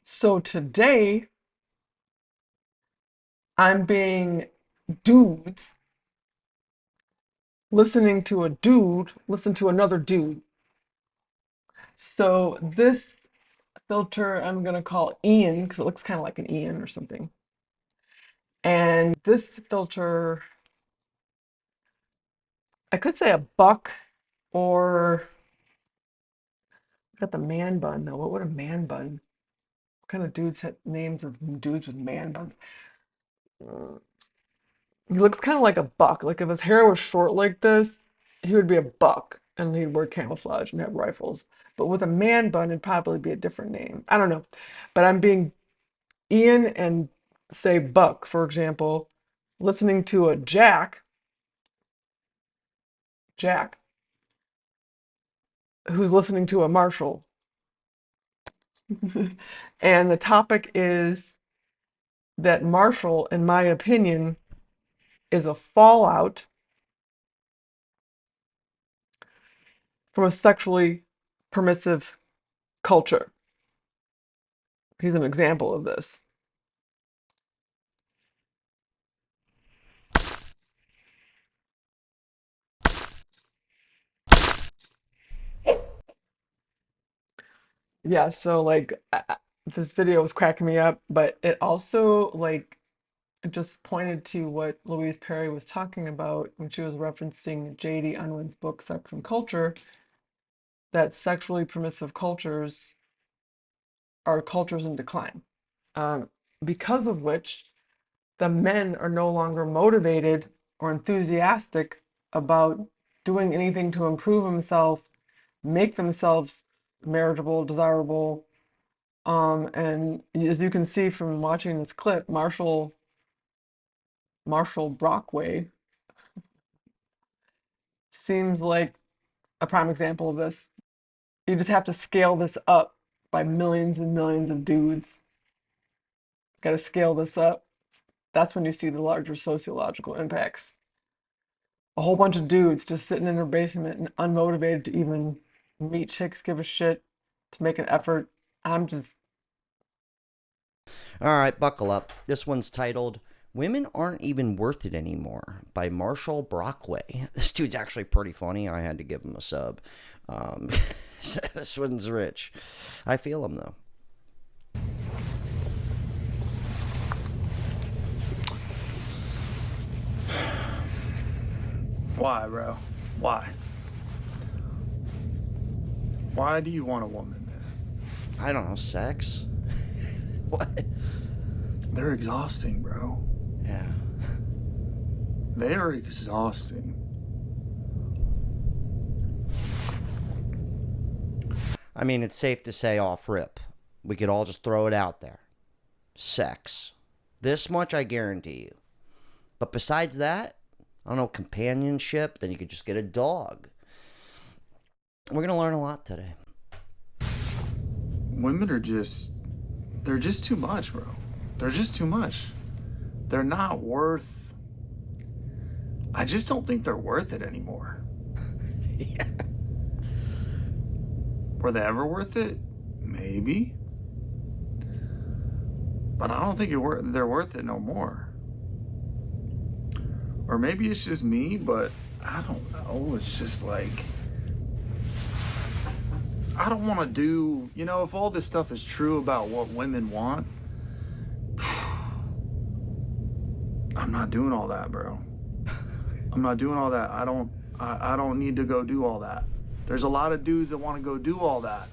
So today I'm being dudes listening to a dude listen to another dude. So this filter I'm gonna call Ian because it looks kind of like an Ian or something. And this filter, I could say a buck or I got the man bun though. What would a man bun? What kind of dudes had names of dudes with man buns? Uh, He looks kind of like a buck. Like if his hair was short like this, he would be a buck and he'd wear camouflage and have rifles. But with a man bun, it'd probably be a different name. I don't know. But I'm being Ian and say Buck, for example, listening to a Jack, who's listening to a Marshall. And the topic is that Marshall, in my opinion, is a fallout from a sexually permissive culture. He's an example of this. Yeah, so like this video was cracking me up, but it also like it just pointed to what Louise Perry was talking about when she was referencing J.D. Unwin's book Sex and Culture, that sexually permissive cultures are cultures in decline, um, because of which the men are no longer motivated or enthusiastic about doing anything to improve themselves, make themselves marriageable, desirable. And as you can see from watching this clip, Marshall Brockway seems like a prime example of this. You just have to scale this up by millions and millions of dudes. Got to scale this up. That's when you see the larger sociological impacts. A whole bunch of dudes just sitting in their basement and unmotivated to even meet chicks, give a shit, to make an effort. I'm just, All right, buckle up. This one's titled Women Aren't Even Worth It Anymore by Marshall Brockway. This dude's actually pretty funny. I had to give him a sub. Um, this one's rich. I feel him, though. Why, bro? Why? Why do you want a woman, man? I don't know, sex? What? They're exhausting, bro. Yeah. They are exhausting. I mean, it's safe to say off rip. We could all just throw it out there. Sex. This much I guarantee you. But besides that, I don't know, companionship, then you could just get a dog. We're going to learn a lot today. Women are just, they're just too much, bro. They're just too much. They're not worth, I just don't think they're worth it anymore. Yeah. Were they ever worth it? Maybe. But I don't think they're worth it no more. Or maybe it's just me, but I don't know. It's just like, I don't want to do, if all this stuff is true about what women want, I'm not doing all that, bro. I'm not doing all that. I don't need to go do all that. There's a lot of dudes that want to go do all that.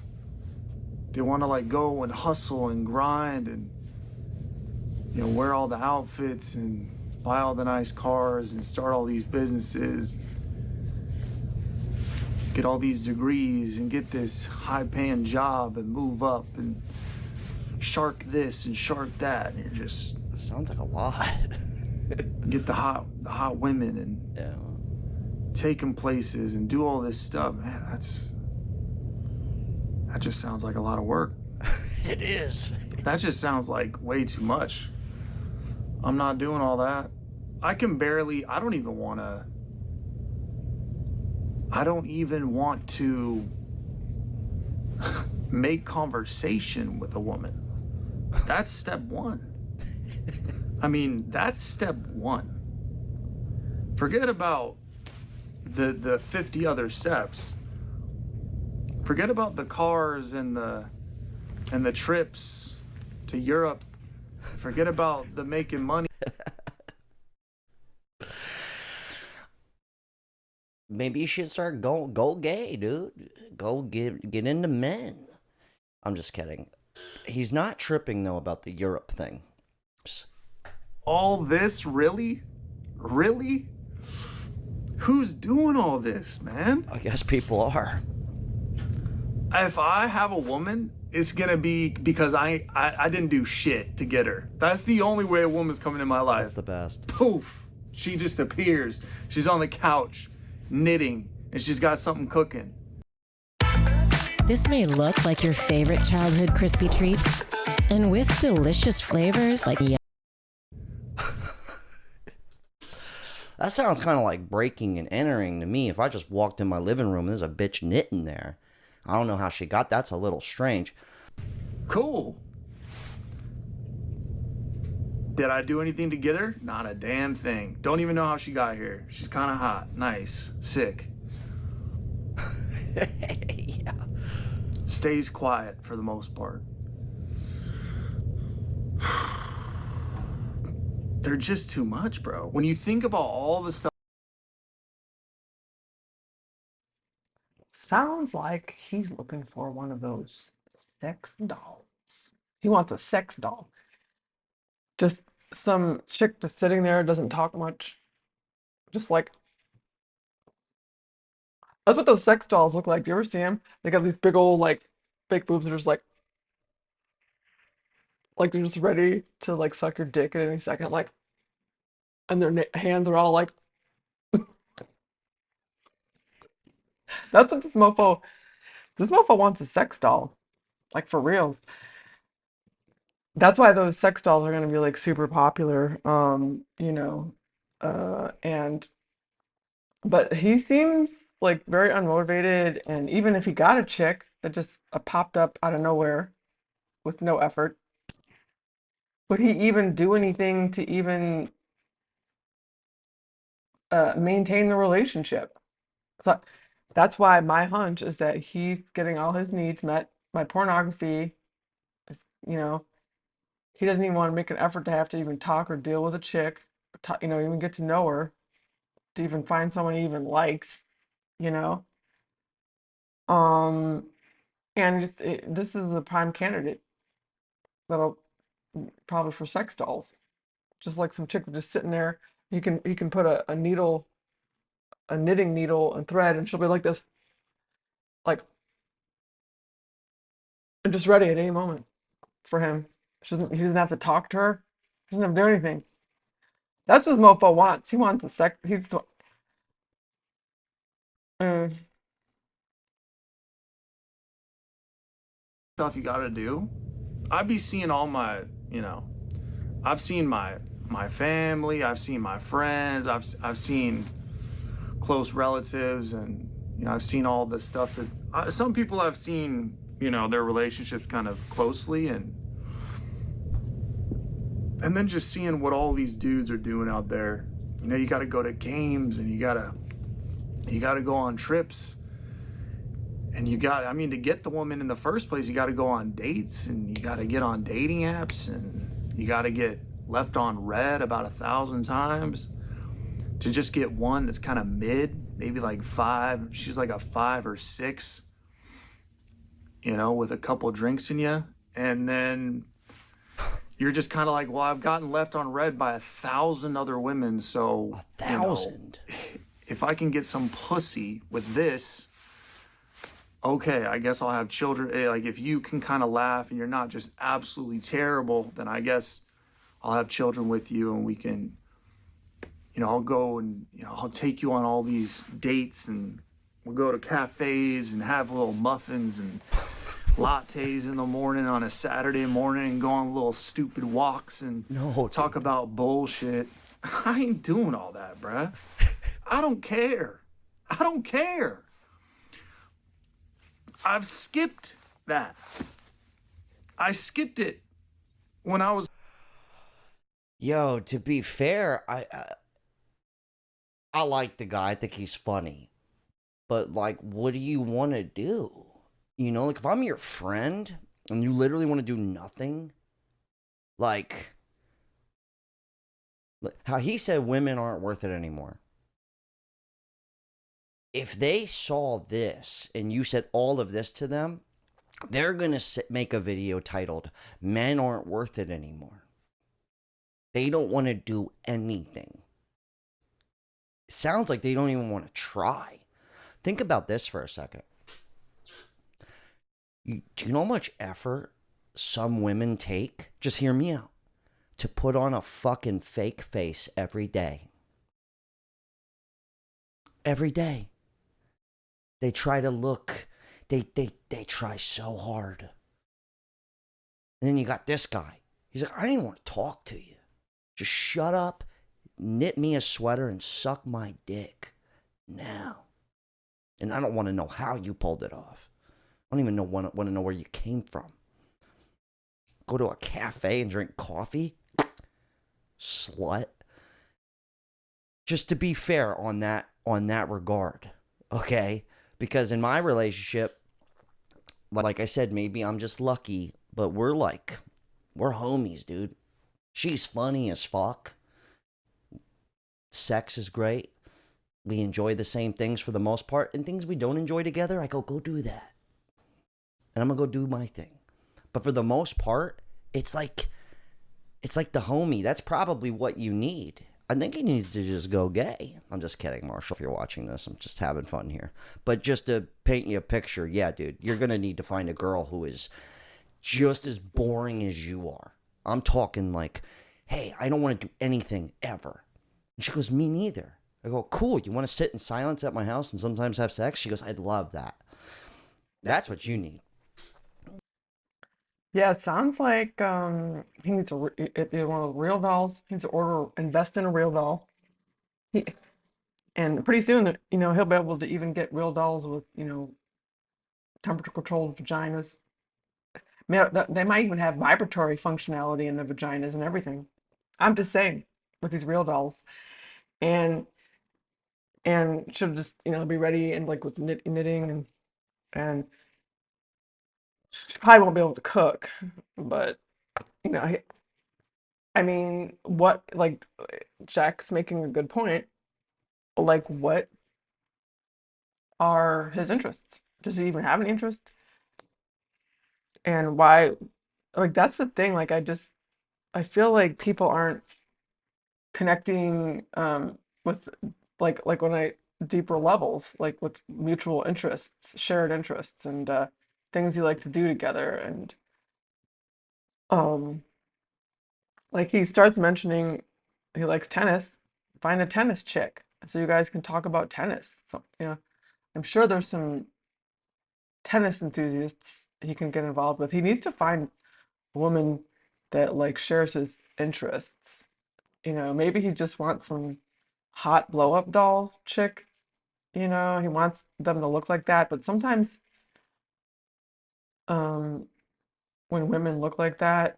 They want to like go and hustle and grind and, wear all the outfits and buy all the nice cars and start all these businesses, get all these degrees and get this high-paying job and move up and shark this and shark that, and you're just Sounds like a lot. get the hot women and Yeah. take them places and do all this stuff. Man, that just sounds like a lot of work. It is. That just sounds like way too much. I'm not doing all that. I don't even want to make conversation with a woman. That's step one. I mean, that's step one. Forget about the 50 other steps. Forget about the cars and the trips to Europe. Forget about the making money. Maybe you should start go gay, dude. Go get into men. I'm just kidding. He's not tripping though about the Europe thing. All this, really? Really? Who's doing all this, man? I guess people are. If I have a woman, it's gonna be because I didn't do shit to get her. That's the only way a woman's coming in my life. That's the best. Poof, she just appears. She's on the couch knitting and she's got something cooking. This may look like your favorite childhood crispy treat, and with delicious flavors like That sounds kind of like breaking and entering to me. If I just walked in my living room and there's a bitch knitting there, I don't know how she got that's a little strange. Cool. Did I do anything to get her? Not a damn thing. Don't even know how she got here. She's kind of hot, nice, sick. Yeah. Stays quiet for the most part. They're just too much, bro. When you think about all the stuff. Sounds like he's looking for one of those sex dolls. He wants a sex doll. Just some chick just sitting there, doesn't talk much. Just like, that's what those sex dolls look like. Do you ever see them? They got these big old, like, fake boobs that are just like they're just ready to, like, suck your dick at any second. Like, and their hands are all like, that's what this mofo wants a sex doll. Like, for real. That's why those sex dolls are gonna be like super popular. And but he seems like very unmotivated, and even if he got a chick that just popped up out of nowhere with no effort, would he even do anything to even maintain the relationship? So that's why my hunch is that he's getting all his needs met by pornography. It's, he doesn't even want to make an effort to have to even talk or deal with a chick, even get to know her, to even find someone he even likes, you know. Um, and this is a prime candidate that'll probably for sex dolls, just like some chick just sitting there. You can put a needle, a knitting needle and thread, and she'll be like this, like, and just ready at any moment for him. He doesn't have to talk to her. He doesn't have to do anything. That's what mofo wants. He wants a sex. Mm, Stuff you gotta do. I'd be seeing all my, I've seen my family, I've seen my friends, I've seen close relatives, and I've seen all the stuff that some people I've seen, their relationships kind of closely, and then just seeing what all these dudes are doing out there. You got to go to games, and you got to go on trips. And to get the woman in the first place, you got to go on dates, and you got to get on dating apps, and you got to get left on red about 1,000 times to just get one that's kind of mid, maybe like 5. She's like a 5 or 6, with a couple drinks in you. And then you're just kind of like, well, I've gotten left on red by 1,000 other women. So 1,000? If I can get some pussy with this, okay, I guess I'll have children. Like, if you can kind of laugh and you're not just absolutely terrible, then I guess I'll have children with you, and we can, I'll go and, I'll take you on all these dates, and we'll go to cafes and have little muffins and lattes in the morning on a Saturday morning, and go on little stupid walks and talk about bullshit. I ain't doing all that, bruh. I don't care. I've skipped that. I skipped it. when I was Yo, to be fair, I like the guy. I think he's funny. But like, what do you want to do? You know, like if I'm your friend and you literally want to do nothing, like how he said women aren't worth it anymore. If they saw this and you said all of this to them, they're going to make a video titled Men Aren't Worth It Anymore. They don't want to do anything. It sounds like they don't even want to try. Think about this for a second. Do you know how much effort some women take? Just hear me out. To put on a fucking fake face every day. Every day. They try to look. They try so hard. And then you got this guy. He's like, I don't even want to talk to you. Just shut up, knit me a sweater, and suck my dick now. And I don't want to know how you pulled it off. I don't even want to know where you came from. Go to a cafe and drink coffee? Slut. Just to be fair on that regard, okay? Because in my relationship, like I said, maybe I'm just lucky, but we're homies, dude. She's funny as fuck. Sex is great. We enjoy the same things for the most part. And things we don't enjoy together, I go do that. And I'm going to go do my thing. But for the most part, it's like the homie. That's probably what you need. I think he needs to just go gay. I'm just kidding, Marshall, if you're watching this. I'm just having fun here. But just to paint you a picture, yeah, dude, you're going to need to find a girl who is just as boring as you are. I'm talking like, hey, I don't want to do anything ever. And she goes, me neither. I go, cool, you want to sit in silence at my house and sometimes have sex? She goes, I'd love that. That's what you need. Yeah, it sounds like he needs to one of those real dolls. He needs to invest in a real doll. He, and pretty soon, he'll be able to even get real dolls with, temperature controlled vaginas. They might even have vibratory functionality in the vaginas and everything. I'm just saying, with these real dolls, and should just be ready and like with knitting and she probably won't be able to cook, but you know, he- I mean, what like Jack's making a good point. Like, what are his interests? Does he even have an interest? And why? Like, that's the thing. Like, I feel like people aren't connecting with like when I deeper levels, like with mutual interests, shared interests, and things you like to do together. And um, like he starts mentioning he likes tennis. Find a tennis chick so you guys can talk about tennis. So I'm sure there's some tennis enthusiasts he can get involved with. He needs to find a woman that like shares his interests. Maybe he just wants some hot blow up doll chick. He wants them to look like that. But sometimes um, when women look like that,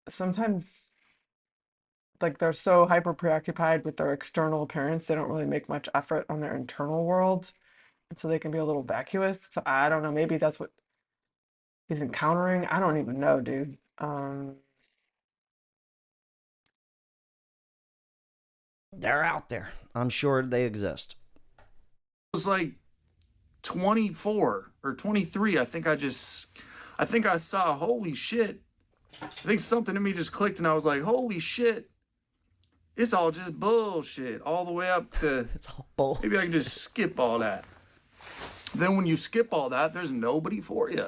sometimes like they're so hyper preoccupied with their external appearance, they don't really make much effort on their internal world. And so they can be a little vacuous. So I don't know. Maybe that's what he's encountering. I don't even know, dude. They're out there. I'm sure they exist. was like 24 or 23. I think I saw, holy shit. I think something in me just clicked and I was like, holy shit. It's all just bullshit. All the way up to It's all bull. maybe I can just skip all that. Then when you skip all that, there's nobody for you.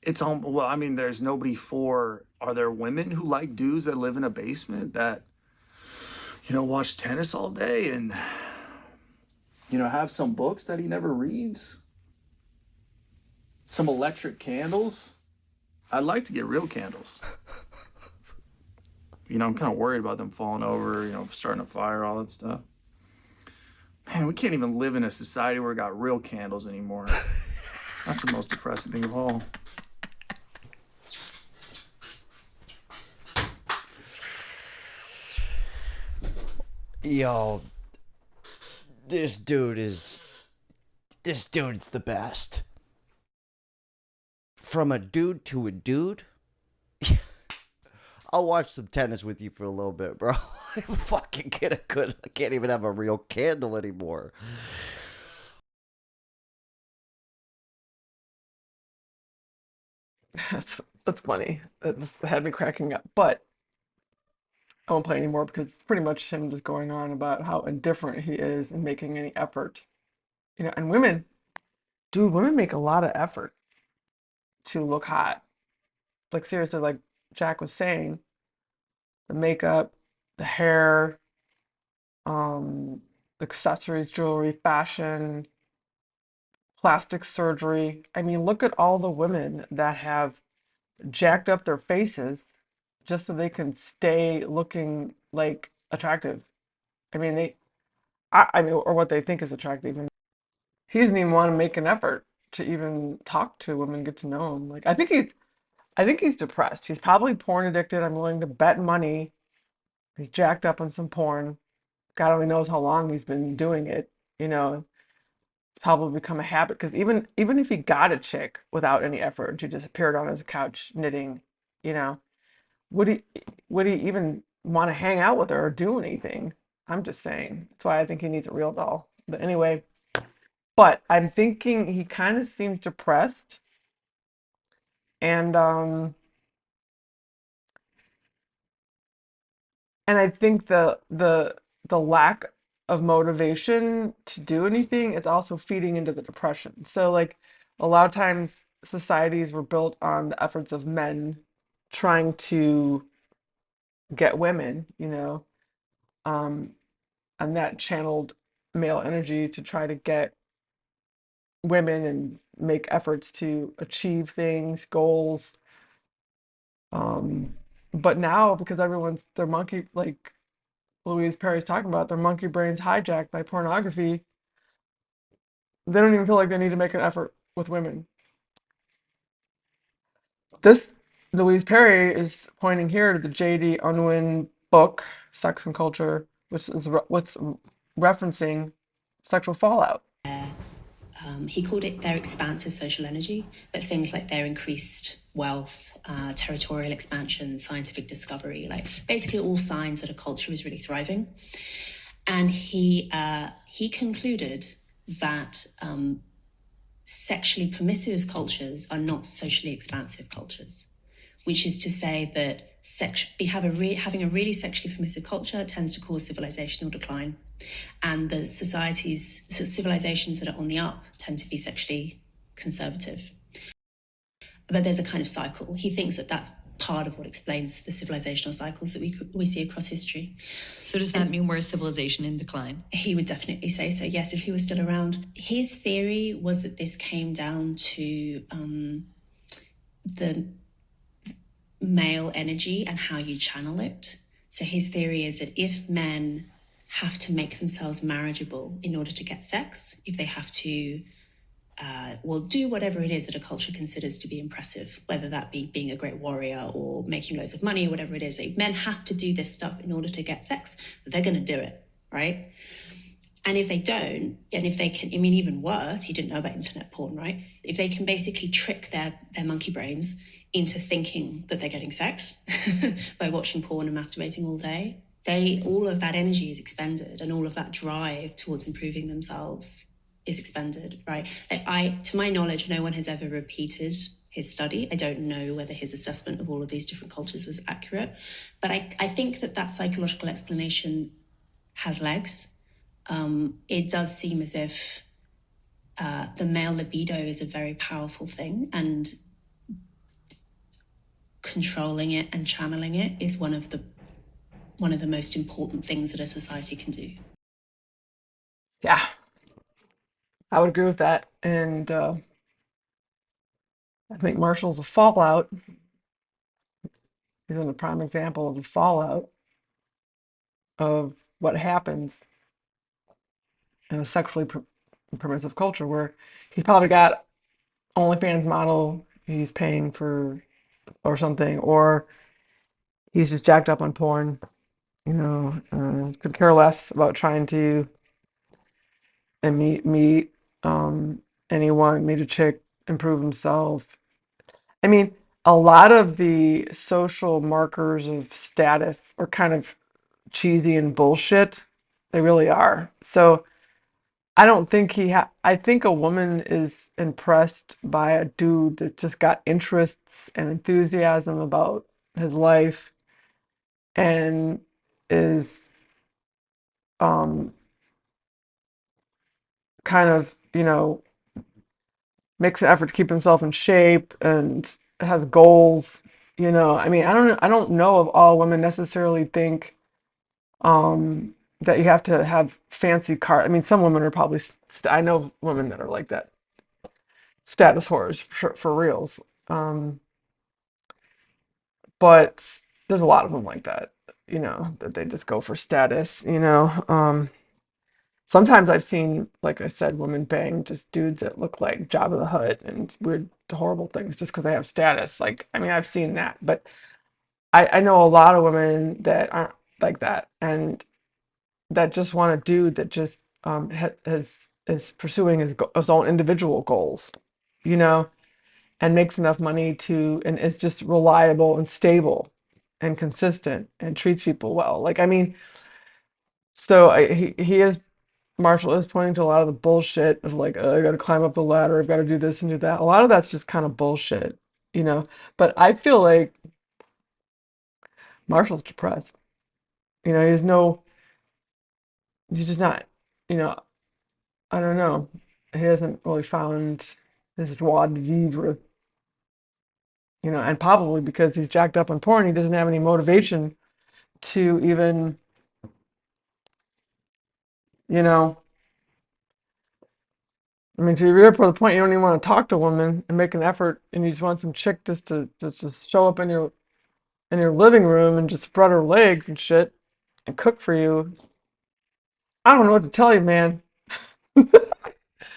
It's on. Well, I mean, there's nobody for. Are there women who like dudes that live in a basement that, watch tennis all day and, have some books that he never reads? Some electric candles? I'd like to get real candles. I'm kind of worried about them falling over, starting a fire, all that stuff. Man, we can't even live in a society where we got real candles anymore. That's the most depressing thing of all. Yo, this dude is this dude's the best. From a dude to a dude. I'll watch some tennis with you for a little bit, bro. I fucking get a good. I can't even have a real candle anymore. That's funny. That had me cracking up. But I won't play anymore because it's pretty much him just going on about how indifferent he is in making any effort. And women, dude, women make a lot of effort to look hot. Like seriously, like Jack was saying, the makeup, the hair, um, accessories, jewelry, fashion, plastic surgery. I mean, look at all the women that have jacked up their faces just so they can stay looking like attractive. I mean, I mean, or what they think is attractive. And he doesn't even want to make an effort to even talk to women, get to know him. Like, I think he's depressed. He's probably porn addicted. I'm willing to bet money. He's jacked up on some porn. God only knows how long he's been doing it. It's probably become a habit because even if he got a chick without any effort and she just appeared on his couch knitting, you know, would he would he even want to hang out with her or do anything? I'm just saying. That's why I think he needs a real doll. But anyway, but I'm thinking he kind of seems depressed and and I think the lack of motivation to do anything is also feeding into the depression. So like a lot of times societies were built on the efforts of men trying to get women, um, and that channeled male energy to try to get women and make efforts to achieve things, goals. Um, but now because everyone's their monkey like Louise Perry's talking about, their monkey brains hijacked by pornography, they don't even feel like they need to make an effort with women. This Louise Perry is pointing here to the J.D. Unwin book, Sex and Culture, which is what's referencing sexual fallout. He called it their expansive social energy, but things like their increased wealth, territorial expansion, scientific discovery, like basically all signs that a culture is really thriving. And he concluded that sexually permissive cultures are not socially expansive cultures, which is to say that having a really sexually permissive culture tends to cause civilizational decline. And the civilizations that are on the up tend to be sexually conservative. But there's a kind of cycle. He thinks that that's part of what explains the civilizational cycles that we see across history. So does that mean we're a civilization in decline? He would definitely say so, yes, if he was still around. His theory was that this came down to the male energy and how you channel it. So his theory is that if men have to make themselves marriageable in order to get sex, if they have to do whatever it is that a culture considers to be impressive, whether that be being a great warrior or making loads of money or whatever it is, like men have to do this stuff in order to get sex, they're going to do it, right? And if they don't, and if they can, I mean, even worse, he didn't know about internet porn, right? If they can basically trick their monkey brains into thinking that they're getting sex by watching porn and masturbating all day, all of that energy is expended, and all of that drive towards improving themselves is expended, right? To my knowledge, no one has ever repeated his study. I don't know whether his assessment of all of these different cultures was accurate, but I think that psychological explanation has legs. It does seem as if the male libido is a very powerful thing, and controlling it and channeling it is one of the most important things that a society can do. Yeah, I would agree with that. And I think Marshall's a fallout. He's a prime example of a fallout of what happens in a sexually permissive culture where he's probably got OnlyFans model he's paying for or something, or he's just jacked up on porn Could care less about trying to meet anyone, meet a chick, improve himself. I mean, a lot of the social markers of status are kind of cheesy and bullshit. They really are. So I don't think I think a woman is impressed by a dude that just got interests and enthusiasm about his life and is um kind of, makes an effort to keep himself in shape and has goals. I mean, I don't know if all women necessarily think that you have to have fancy car. I mean, some women are probably I know women that are like that, status whores for reals. Um, but there's a lot of them like that, that they just go for status. Sometimes I've seen, like I said, women bang just dudes that look like Jabba the Hutt and weird, horrible things just because they have status. Like, I mean, I've seen that, but I know a lot of women that aren't like that and that just want a dude that just is pursuing his own individual goals, you know, and makes enough money and is just reliable and stable and consistent and treats people well. Like, I mean, so he is Marshall is pointing to a lot of the bullshit of like, I got to climb up the ladder, I've got to do this and do that. A lot of that's just kind of bullshit, you know. But I feel like Marshall's depressed. He's no, he's just not, you know, I don't know. He hasn't really found his joie de vivre, and probably because he's jacked up on porn, he doesn't have any motivation to even, you know, I mean, to be real, for the point you don't even want to talk to a woman and make an effort, and you just want some chick to just show up in your living room and just spread her legs and shit and cook for you. I don't know what to tell you, man.